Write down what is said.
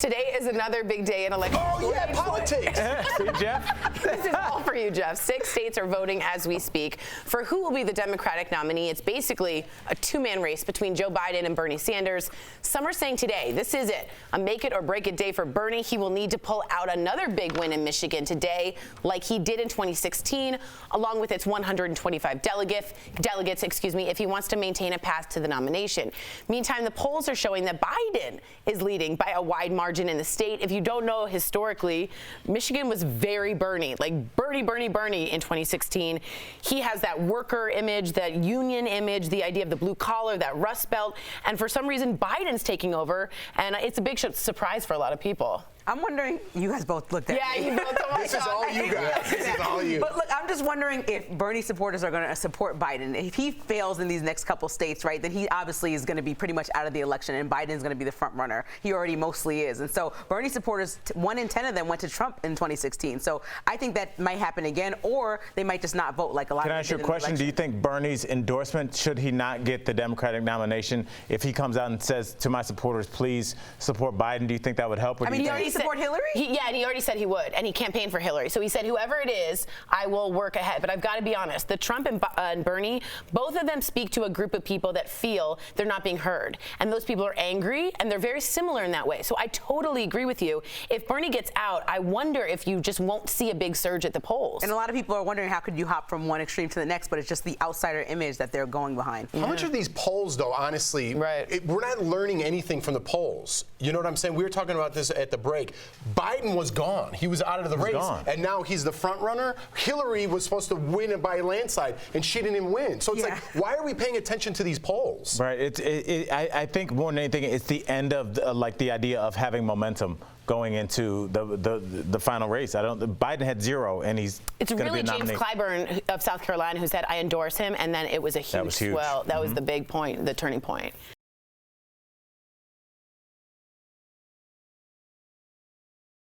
Today is another big day in election. Oh, yeah, politics. See, Jeff? This is all for you, Jeff. 6 states are voting as we speak for who will be the Democratic nominee. It's basically a two-man race between Joe Biden and Bernie Sanders. Some are saying today, this is it, a make it or break it day for Bernie. He will need to pull out another big win in Michigan today, like he did in 2016, along with its 125 delegates, if he wants to maintain a path to the nomination. Meantime, the polls are showing that Biden is leading by a wide margin in the state. If you don't know, historically, Michigan was very Bernie, like Bernie in 2016. He has that worker image, that union image, the idea of the blue collar, that Rust Belt, and for some reason, Biden's taking over, and it's a big surprise for a lot of people. I'm wondering, you guys both looked at me. Yeah, you both. Oh This is all you guys. This is all you. But look, I'm just wondering if Bernie supporters are going to support Biden. If he fails in these next couple states, right, then he obviously is going to be pretty much out of the election, and Biden's going to be the front runner. He already mostly is. And so Bernie supporters, 1 in 10 of them went to Trump in 2016. So I think that might happen again, or they might just not vote like a lot of people. Can I ask you a question? Do you think Bernie's endorsement, should he not get the Democratic nomination, if he comes out and says to my supporters, please support Biden, do you think that would help? I mean, he already support Hillary? Yeah, and he already said he would, and he campaigned for Hillary. So he said, whoever it is, I will work ahead. But I've got to be honest, the Trump and Bernie, both of them speak to a group of people that feel they're not being heard. And those people are angry, and they're very similar in that way. So I totally agree with you. If Bernie gets out, I wonder if you just won't see a big surge at the polls. And a lot of people are wondering, how could you hop from one extreme to the next? But it's just the outsider image that they're going behind. How much are these polls, though, honestly? Right. We're not learning anything from the polls. You know what I'm saying? We were talking about this at the break. Biden was gone. He was out of the race. And now he's the front runner. Hillary was supposed to win it by a landslide, and she didn't even win. So it's like, why are we paying attention to these polls? Right. I think more than anything, it's the end of the idea of having momentum going into the final race. Biden had 0, and he's It's really James Clyburn of South Carolina who said, I endorse him, and then it was a huge swell. That was the big point, the turning point.